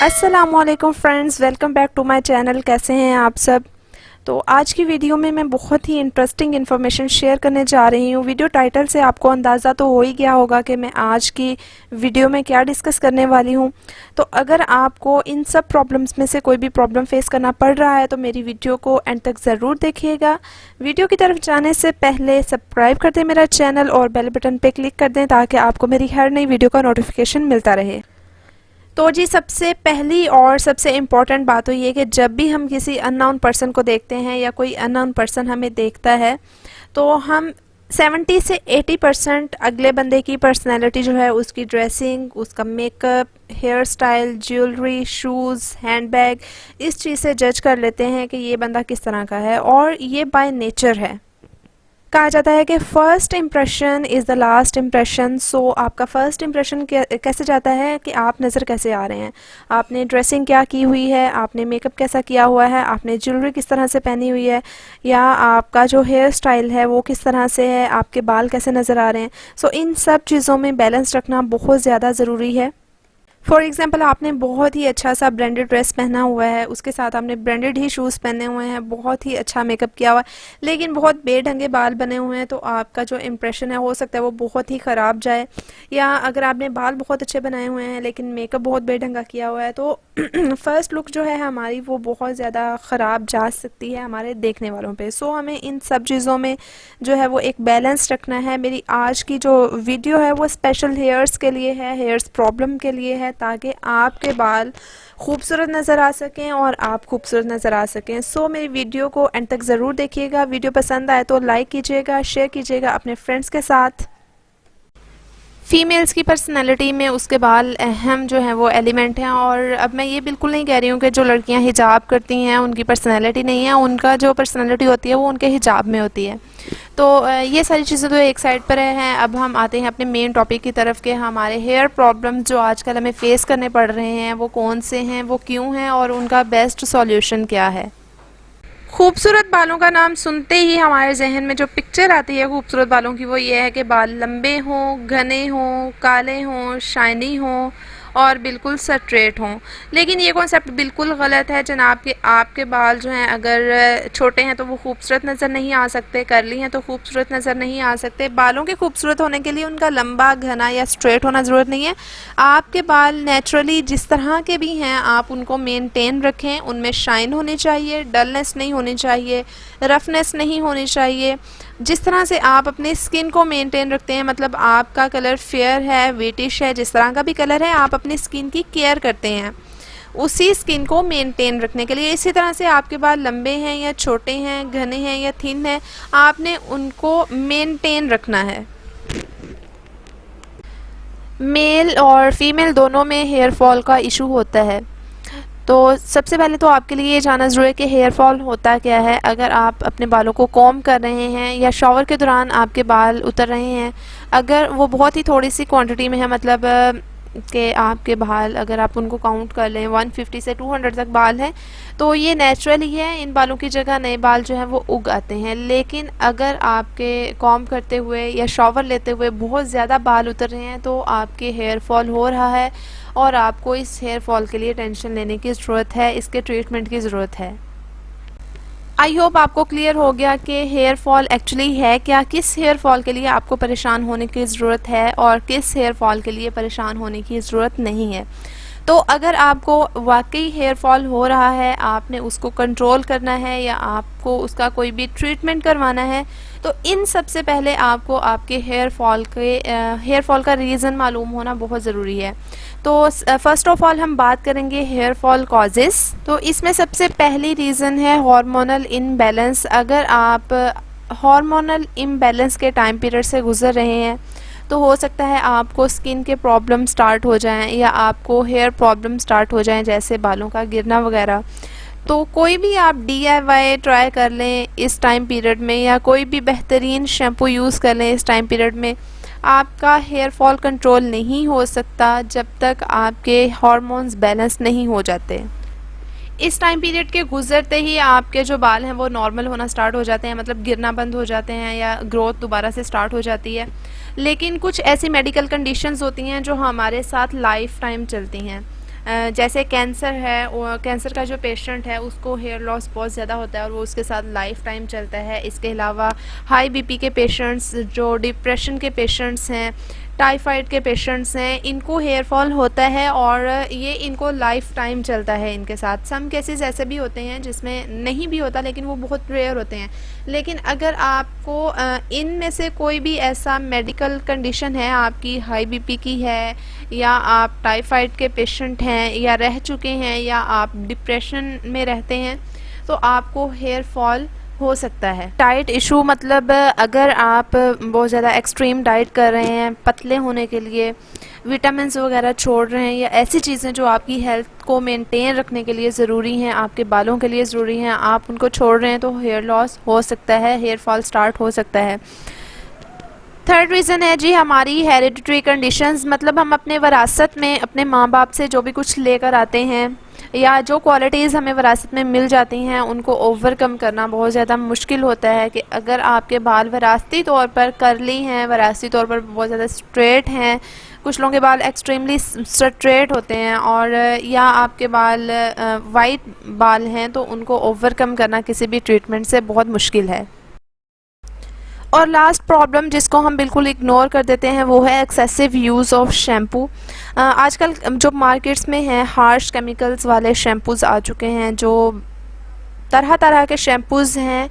अस्सलामुअलैकुम friends, welcome back to my channel. कैसे हैं आप सब। तो आज की वीडियो में मैं बहुत ही इंटरेस्टिंग इन्फॉर्मेशन शेयर करने जा रही हूँ। वीडियो टाइटल से आपको अंदाज़ा तो हो ही गया होगा कि मैं आज की वीडियो में क्या डिस्कस करने वाली हूँ। तो अगर आपको इन सब प्रॉब्लम्स में से कोई भी प्रॉब्लम फेस करना पड़ रहा है तो मेरी वीडियो को एंड तक ज़रूर देखिएगा। वीडियो की तरफ जाने से पहले सब्सक्राइब कर दें मेरा चैनल और बेल बटन पर क्लिक कर दें ताकि आपको मेरी हर नई वीडियो का नोटिफिकेशन मिलता रहे। तो जी, सबसे पहली और सबसे इम्पॉर्टेंट बात तो ये कि जब भी हम किसी अननोन पर्सन को देखते हैं या कोई अननोन पर्सन हमें देखता है तो हम 70 से 80% अगले बंदे की पर्सनैलिटी जो है, उसकी ड्रेसिंग, उसका makeup, hair style, jewellery, shoes, handbag, इस चीज़ से जज कर लेते हैं कि ये बंदा किस तरह का है। और ये बाय नेचर है। कहा जाता है कि first impression is the last impression. So आपका फ़र्स्ट इम्प्रेशन कैसे जाता है कि आप नज़र कैसे आ रहे हैं, आपने ड्रेसिंग क्या की हुई है, आपने मेकअप कैसा किया हुआ है, आपने ज्वेलरी किस तरह से पहनी हुई है, या आपका जो हेयर स्टाइल है वो किस तरह से है, आपके बाल कैसे नज़र आ रहे हैं। सो इन सब चीज़ों में बैलेंस रखना बहुत ज़्यादा ज़रूरी है। फॉर एग्ज़ाम्पल, आपने बहुत ही अच्छा सा ब्रांडेड ड्रेस पहना हुआ है, उसके साथ आपने ब्रांडेड ही शूज़ पहने हुए हैं, बहुत ही अच्छा मेकअप किया हुआ है, लेकिन बहुत बेढंगे बाल बने हुए हैं, तो आपका जो इम्प्रेशन है हो सकता है वो बहुत ही ख़राब जाए। या अगर आपने बाल बहुत अच्छे बनाए हुए हैं लेकिन मेकअप बहुत बेढंगा किया हुआ है तो फ़र्स्ट लुक जो है हमारी वो बहुत ज़्यादा ख़राब जा सकती है हमारे देखने वालों पे। सो हमें इन सब चीज़ों में जो है वो एक बैलेंस रखना है। मेरी आज की जो वीडियो है वो स्पेशल हेयर्स के लिए है, हेयर्स प्रॉब्लम के लिए है, ताकि आपके बाल खूबसूरत नज़र आ सकें और आप खूबसूरत नज़र आ सकें। सो मेरी वीडियो को एंड तक ज़रूर देखिएगा। वीडियो पसंद आए तो लाइक कीजिएगा, शेयर कीजिएगा अपने फ्रेंड्स के साथ। फ़ीमेल्स की पर्सनैलिटी में उसके बाल अहम जो है वो एलिमेंट हैं। और अब मैं ये बिल्कुल नहीं कह रही हूँ कि जो लड़कियाँ हिजाब करती हैं उनकी पर्सनैलिटी नहीं है, उनका जो पर्सनैलिटी होती है वो उनके हिजाब में होती है। तो ये सारी चीज़ें तो एक साइड पर हैं। अब हम आते हैं अपने मेन टॉपिक की तरफ कि हमारे हेयर प्रॉब्लम्स जो आजकल हमें फ़ेस करने पड़ रहे हैं वो कौन से हैं, वो क्यों हैं और उनका बेस्ट सॉल्यूशन क्या है। खूबसूरत बालों का नाम सुनते ही हमारे जहन में जो पिक्चर आती है खूबसूरत बालों की वो ये है कि बाल लंबे हों, घने हों, काले हों, शाइनी हों और बिल्कुल स्ट्रेट हों। लेकिन ये कॉन्सेप्ट बिल्कुल गलत है जनाब कि आपके बाल जो हैं अगर छोटे हैं तो वो खूबसूरत नज़र नहीं आ सकते, करली हैं तो खूबसूरत नज़र नहीं आ सकते। बालों के खूबसूरत होने के लिए उनका लंबा, घना या स्ट्रेट होना ज़रूरत नहीं है। आपके बाल नेचुरली जिस तरह के भी हैं आप उनको मेनटेन रखें। उनमें शाइन होनी चाहिए, डलनेस नहीं होनी चाहिए, रफनेस नहीं होनी चाहिए। जिस तरह से आप अपने स्किन को मेंटेन रखते हैं, मतलब आपका कलर फेयर है, वेटिश है, जिस तरह का भी कलर है आप अपनी स्किन की केयर करते हैं उसी स्किन को मेंटेन रखने के लिए। इसी तरह से आपके बाल लंबे हैं या छोटे हैं, घने हैं या थिन हैं, आपने उनको मेंटेन रखना है। मेल और फीमेल दोनों में हेयर फॉल का इशू होता है। तो सबसे पहले तो आपके लिए ये जानना ज़रूरी है कि हेयर फॉल होता क्या है। अगर आप अपने बालों को कॉम्ब कर रहे हैं या शॉवर के दौरान आपके बाल उतर रहे हैं, अगर वो बहुत ही थोड़ी सी क्वांटिटी में है, मतलब कि आपके बाल अगर आप उनको काउंट कर लें 150 से 200 तक बाल हैं, तो ये नेचुरल ही है। इन बालों की जगह नए बाल जो हैं वो उग आते हैं। लेकिन अगर आपके कॉम्ब करते हुए या शॉवर लेते हुए बहुत ज़्यादा बाल उतर रहे हैं तो आपके हेयर फॉल हो रहा है और आपको इस हेयर फॉल के लिए टेंशन लेने की ज़रूरत है, इसके ट्रीटमेंट की ज़रूरत है। आई होप आपको क्लियर हो गया कि हेयर फॉल एक्चुअली है क्या, किस हेयर फॉल के लिए आपको परेशान होने की ज़रूरत है और किस हेयर फॉल के लिए परेशान होने की ज़रूरत नहीं है। तो अगर आपको वाकई हेयर फॉल हो रहा है, आपने उसको कंट्रोल करना है या आपको उसका कोई भी ट्रीटमेंट करवाना है, तो इन सबसे पहले आपको आपके हेयर फॉल का रीज़न मालूम होना बहुत ज़रूरी है। तो फ़र्स्ट ऑफ़ ऑल हम बात करेंगे हेयर फॉल कॉजेज़। तो इसमें सबसे पहली रीज़न है हार्मोनल इम्बैलेंस। अगर आप हार्मोनल इम्बैलेंस के टाइम पीरियड से गुज़र रहे हैं तो हो सकता है आपको स्किन के प्रॉब्लम स्टार्ट हो जाएं या आपको हेयर प्रॉब्लम स्टार्ट हो जाएं, जैसे बालों का गिरना वगैरह। तो कोई भी आप DIY ट्राई कर लें इस टाइम पीरियड में, या कोई भी बेहतरीन शैम्पू यूज़ कर लें इस टाइम पीरियड में, आपका हेयर फॉल कंट्रोल नहीं हो सकता जब तक आपके हार्मोन्स बैलेंस नहीं हो जाते। इस टाइम पीरियड के गुजरते ही आपके जो बाल हैं वो नॉर्मल होना स्टार्ट हो जाते हैं, मतलब गिरना बंद हो जाते हैं या ग्रोथ दोबारा से स्टार्ट हो जाती है। लेकिन कुछ ऐसी मेडिकल कंडीशंस होती हैं जो हमारे साथ लाइफ टाइम चलती हैं। जैसे कैंसर है, और कैंसर का जो पेशेंट है उसको हेयर लॉस बहुत ज़्यादा होता है और वो उसके साथ लाइफ टाइम चलता है। इसके अलावा हाई बीपी के पेशेंट्स, जो डिप्रेशन के पेशेंट्स हैं, टाइफाइड के पेशेंट्स हैं, इनको हेयर फॉल होता है और ये इनको लाइफ टाइम चलता है इनके साथ। सम केसेस ऐसे भी होते हैं जिसमें नहीं भी होता, लेकिन वो बहुत रेयर होते हैं। लेकिन अगर आपको इनमें से कोई भी ऐसा मेडिकल कंडीशन है, आपकी हाई बीपी की है, या आप टाइफाइड के पेशेंट हैं, या रह चुके हैं, या आप डिप्रेशन में रहते हैं, तो आपको हेयर फॉल हो सकता है। डाइट इशू मतलब अगर आप बहुत ज़्यादा एक्सट्रीम डाइट कर रहे हैं पतले होने के लिए, विटामिन्स वगैरह छोड़ रहे हैं, या ऐसी चीज़ें जो आपकी हेल्थ को मेंटेन रखने के लिए ज़रूरी हैं, आपके बालों के लिए ज़रूरी हैं, आप उनको छोड़ रहे हैं, तो हेयर लॉस हो सकता है, हेयर फॉल स्टार्ट हो सकता है। थर्ड रीज़न है जी हमारी हेरिडिटरी कंडीशंस, मतलब हम अपने विरासत में अपने माँ बाप से जो भी कुछ लेकर आते हैं या जो क्वालिटीज़ हमें विरासत में मिल जाती हैं, उनको ओवरकम करना बहुत ज़्यादा मुश्किल होता है। कि अगर आपके बाल विरासती तौर पर करली हैं, विरासती तौर पर बहुत ज़्यादा स्ट्रेट हैं, कुछ लोगों के बाल एक्सट्रीमली स्ट्रेट होते हैं, और या आपके बाल वाइट बाल हैं, तो उनको ओवरकम करना किसी भी ट्रीटमेंट से बहुत मुश्किल है। और लास्ट प्रॉब्लम जिसको हम बिल्कुल इग्नोर कर देते हैं वो है एक्सेसिव यूज़ ऑफ शैम्पू। आजकल जो मार्केट्स में हैं हार्श केमिकल्स वाले शैम्पूज़ आ चुके हैं, जो तरह तरह के शैम्पूज़ हैं।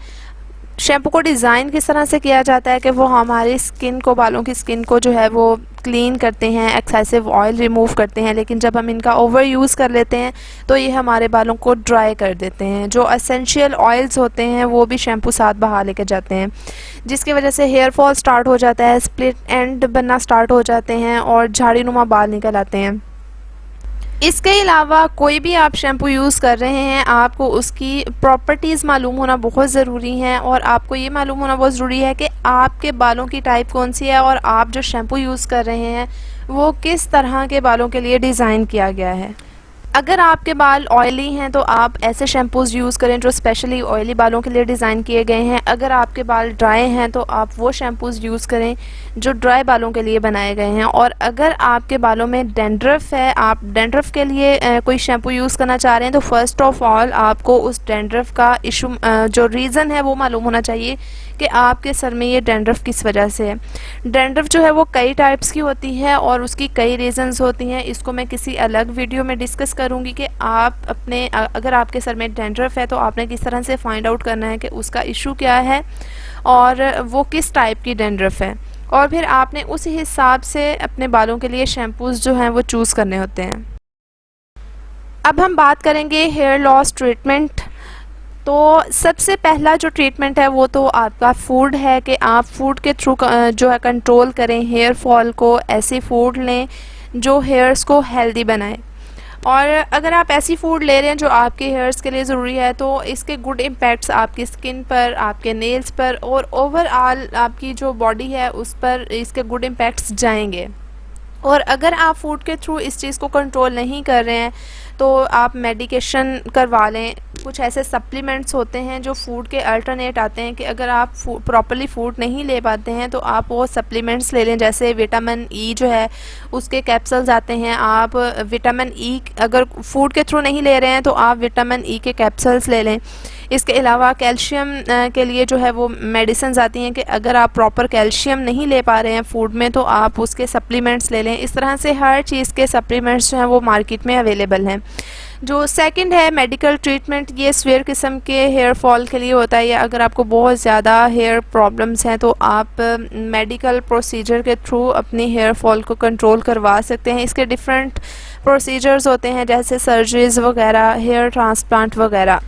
शैम्पू को डिज़ाइन किस तरह से किया जाता है कि वो हमारी स्किन को, बालों की स्किन को जो है वो क्लीन करते हैं, एक्सेसिव ऑयल रिमूव करते हैं, लेकिन जब हम इनका ओवर यूज़ कर लेते हैं तो ये हमारे बालों को ड्राई कर देते हैं। जो एसेंशियल ऑयल्स होते हैं वो भी शैम्पू साथ बहा लेके जाते हैं, जिसकी वजह से हेयर फॉल स्टार्ट हो जाता है, स्प्लिट एंड बनना स्टार्ट हो जाते हैं और झाड़ी नुमा बाल निकल आते हैं। इसके अलावा कोई भी आप शैम्पू यूज़ कर रहे हैं, आपको उसकी प्रॉपर्टीज़ मालूम होना बहुत ज़रूरी है, और आपको ये मालूम होना बहुत ज़रूरी है कि आपके बालों की टाइप कौन सी है और आप जो शैम्पू यूज़ कर रहे हैं वो किस तरह के बालों के लिए डिज़ाइन किया गया है। अगर आपके बाल ऑयली हैं तो आप ऐसे शैम्पूज़ यूज़ करें जो स्पेशली ऑयली बालों के लिए डिज़ाइन किए गए हैं। अगर आपके बाल ड्राई हैं तो आप वो शैम्पूज़ यूज़ करें जो ड्राई बालों के लिए बनाए गए हैं। और अगर आपके बालों में डैंड्रफ है, आप डैंड्रफ के लिए कोई शैम्पू यूज़ करना चाह रहे हैं, तो फ़र्स्ट ऑफ़ ऑल आपको उस डैंड्रफ का इशू, जो रीज़न है वो मालूम होना चाहिए कि आपके सर में ये डैंड्रफ किस वजह से है। डैंड्रफ जो है वो कई टाइप्स की होती है और उसकी कई रीज़न्स होती हैं। इसको मैं किसी अलग वीडियो में डिस्कस करूँगी कि आप अपने, अगर आपके सर में डैंड्रफ है तो आपने किस तरह से फाइंड आउट करना है कि उसका इशू क्या है और वो किस टाइप की डैंड्रफ है, और फिर आपने उस हिसाब से अपने बालों के लिए शैम्पूज़ जो हैं वो चूज़ करने होते हैं। अब हम बात करेंगे हेयर लॉस ट्रीटमेंट। तो सबसे पहला जो ट्रीटमेंट है वो तो आपका फूड है कि आप फूड के थ्रू जो है कंट्रोल करें हेयर फॉल को। ऐसी फूड लें जो हेयर्स को हेल्दी बनाए, और अगर आप ऐसी फूड ले रहे हैं जो आपके हेयर्स के लिए ज़रूरी है तो इसके गुड इम्पैक्ट्स आपकी स्किन पर, आपके नेल्स पर और ओवरऑल आपकी जो बॉडी है उस पर इसके गुड इम्पैक्ट्स जाएंगे। और अगर आप फूड के थ्रू इस चीज़ को कंट्रोल नहीं कर रहे हैं तो आप मेडिकेशन करवा लें। कुछ ऐसे सप्लीमेंट्स होते हैं जो फूड के अल्टरनेट आते हैं कि अगर आप प्रॉपर्ली फूड नहीं ले पाते हैं तो आप वो सप्लीमेंट्स ले लें। जैसे विटामिन ई जो है उसके कैप्सूल्स आते हैं, आप विटामिन ई अगर फूड के थ्रू नहीं ले रहे हैं तो आप विटामिन ई के कैप्सूल्स ले लें। इसके अलावा कैल्शियम के लिए जो है वो मेडिसिन आती हैं कि अगर आप प्रॉपर कैल्शियम नहीं ले पा रहे हैं फूड में तो आप उसके सप्लीमेंट्स ले लें। इस तरह से हर चीज़ के सप्लीमेंट्स जो हैं वो मार्केट में अवेलेबल हैं। जो सेकंड है मेडिकल ट्रीटमेंट, ये स्वेयर किस्म के हेयर फॉल के लिए होता है, या अगर आपको बहुत ज़्यादा हेयर प्रॉब्लम्स हैं तो आप मेडिकल प्रोसीजर के थ्रू अपनी हेयर फॉल को कंट्रोल करवा सकते हैं। इसके डिफरेंट प्रोसीजर्स होते हैं जैसे सर्जरीज़ वगैरह, हेयर ट्रांसप्लांट वगैरह।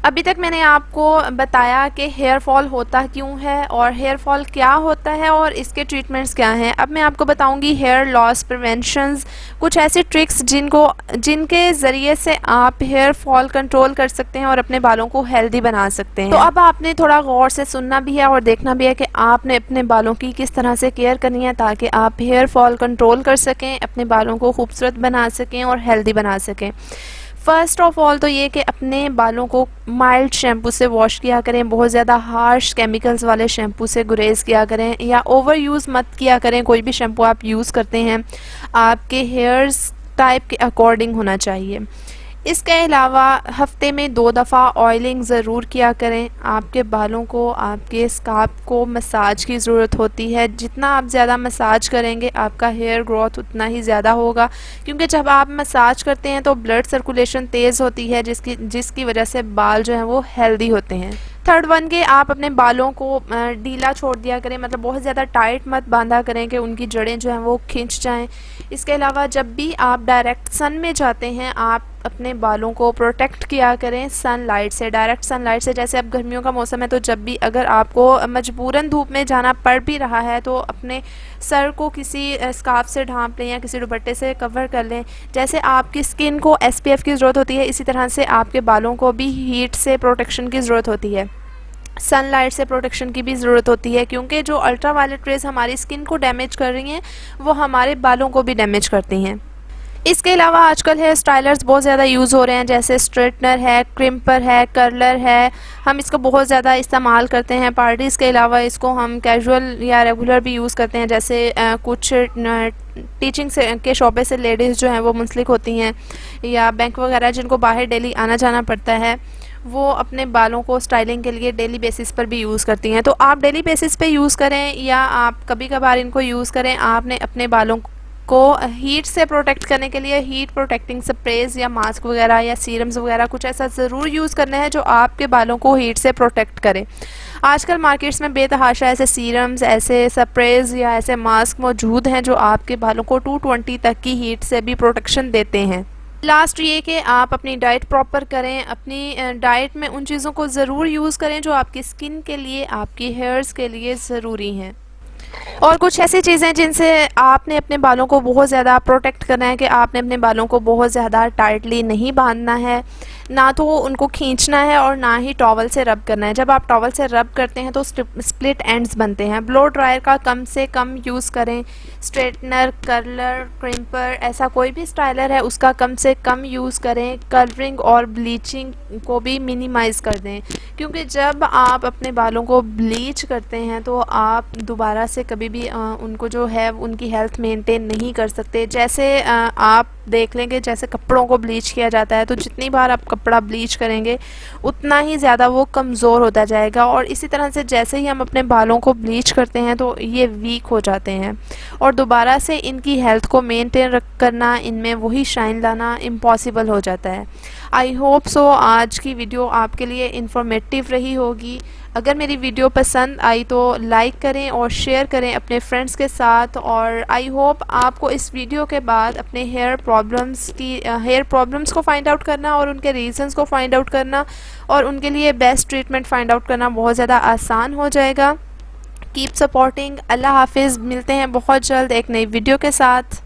अभी तक मैंने आपको बताया कि हेयर फॉल होता क्यों है और हेयर फॉल क्या होता है और इसके ट्रीटमेंट्स क्या हैं। अब मैं आपको बताऊंगी हेयर लॉस प्रिवेंशंस, कुछ ऐसे ट्रिक्स जिनके ज़रिए से आप हेयर फॉल कंट्रोल कर सकते हैं और अपने बालों को हेल्दी बना सकते हैं। तो अब आपने थोड़ा गौर से सुनना भी है और देखना भी है कि आपने अपने बालों की किस तरह से केयर करनी है ताकि आप हेयर फॉल कंट्रोल कर सकें, अपने बालों को खूबसूरत बना सकें और हेल्दी बना सकें। फ़र्स्ट ऑफ़ ऑल तो ये कि अपने बालों को माइल्ड शैम्पू से वॉश किया करें, बहुत ज़्यादा हार्श केमिकल्स वाले शैम्पू से गुरेज किया करें या ओवर यूज़ मत किया करें। कोई भी शैम्पू आप यूज़ करते हैं आपके हेयर्स टाइप के अकॉर्डिंग होना चाहिए। इसके अलावा हफ्ते में 2 दफ़ा ऑयलिंग ज़रूर किया करें। आपके बालों को, आपके स्काल्प को मसाज की ज़रूरत होती है। जितना आप ज़्यादा मसाज करेंगे आपका हेयर ग्रोथ उतना ही ज़्यादा होगा, क्योंकि जब आप मसाज करते हैं तो ब्लड सर्कुलेशन तेज़ होती है, जिसकी वजह से बाल जो हैं वो हेल्दी होते हैं। थर्ड वन के आप अपने बालों को ढीला छोड़ दिया करें, मतलब बहुत ज़्यादा टाइट मत बांधा करें कि उनकी जड़ें जो हैं वो खिंच जाएं। इसके अलावा जब भी आप डायरेक्ट सन में जाते हैं आप अपने बालों को प्रोटेक्ट किया करें सनलाइट से, डायरेक्ट सनलाइट से। जैसे अब गर्मियों का मौसम है तो जब भी अगर आपको मजबूरन धूप में जाना पड़ भी रहा है तो अपने सर को किसी स्कार्फ से ढांप लें या किसी दुपट्टे से कवर कर लें। जैसे आपकी स्किन को SPF की ज़रूरत होती है, इसी तरह से आपके बालों को भी हीट से प्रोटेक्शन की ज़रूरत होती है, सनलाइट से प्रोटेक्शन की भी ज़रूरत होती है, क्योंकि जो अल्ट्रा वायलेट रेज़ हमारी स्किन को डैमेज कर रही हैं वो हमारे बालों को भी डैमेज करती हैं। इसके अलावा आजकल हेयर स्टाइलर्स बहुत ज़्यादा यूज़ हो रहे हैं, जैसे स्ट्रेटनर है, क्रिम्पर है, कर्लर है। हम इसको बहुत ज़्यादा इस्तेमाल करते हैं पार्टीज़ के अलावा। इसको हम कैजुअल या रेगुलर भी यूज़ करते हैं। जैसे कुछ टीचिंग से के शोबे से लेडीज़ जो हैं वो मुंसलिक होती हैं, या बैंक वगैरह जिनको बाहर डेली आना जाना पड़ता है, वो अपने बालों को स्टाइलिंग के लिए डेली बेसिस पर भी यूज़ करती हैं। तो आप डेली बेसिस पे यूज़ करें या आप कभी कभार इनको यूज़ करें, आपने अपने बालों को हीट से प्रोटेक्ट करने के लिए हीट प्रोटेक्टिंग स्प्रेज या मास्क वगैरह या सीरम्स वगैरह कुछ ऐसा ज़रूर यूज़ करना है जो आपके बालों को हीट से प्रोटेक्ट करे। आजकल मार्केट्स में बेतहाशा ऐसे सीरम्स, ऐसे स्प्रेज या ऐसे मास्क मौजूद हैं जो आपके बालों को 220 तक की हीट से भी प्रोटेक्शन देते हैं। लास्ट ये कि आप अपनी डाइट प्रॉपर करें। अपनी डाइट में उन चीज़ों को ज़रूर यूज़ करें जो आपकी स्किन के लिए, आपकी हेयर्स के लिए ज़रूरी हैं। और कुछ ऐसी चीज़ें जिनसे आपने अपने बालों को बहुत ज़्यादा प्रोटेक्ट करना है कि आपने अपने बालों को बहुत ज़्यादा टाइटली नहीं बांधना है, ना तो उनको खींचना है और ना ही टॉवल से रब करना है। जब आप टॉवल से रब करते हैं तो स्प्लिट एंड्स बनते हैं। ब्लो ड्रायर का कम से कम यूज़ करें। स्ट्रेटनर, कर्लर, क्रिम्पर, ऐसा कोई भी स्टाइलर है उसका कम से कम यूज़ करें। कलरिंग और ब्लीचिंग को भी मिनिमाइज़ कर दें, क्योंकि जब आप अपने बालों को ब्लीच करते हैं तो आप दोबारा से कभी भी उनको जो है उनकी हेल्थ मेंटेन नहीं कर सकते। जैसे आप देख लेंगे जैसे कपड़ों को ब्लीच किया जाता है तो जितनी बार आप कपड़ा ब्लीच करेंगे उतना ही ज़्यादा वो कमज़ोर होता जाएगा, और इसी तरह से जैसे ही हम अपने बालों को ब्लीच करते हैं तो ये वीक हो जाते हैं और दोबारा से इनकी हेल्थ को मेंटेन करना, इनमें वही शाइन लाना इम्पॉसिबल हो जाता है। आई होप सो आज की वीडियो आपके लिए इंफॉर्मेटिव रही होगी। अगर मेरी वीडियो पसंद आई तो लाइक करें और शेयर करें अपने फ्रेंड्स के साथ, और आई होप आपको इस वीडियो के बाद अपने हेयर प्रॉब्लम्स को फाइंड आउट करना और उनके रीज़न्स को फाइंड आउट करना और उनके लिए बेस्ट ट्रीटमेंट फाइंड आउट करना बहुत ज़्यादा आसान हो जाएगा। Keep supporting. अल्लाह हाफिज़। मिलते हैं बहुत जल्द एक नई वीडियो के साथ।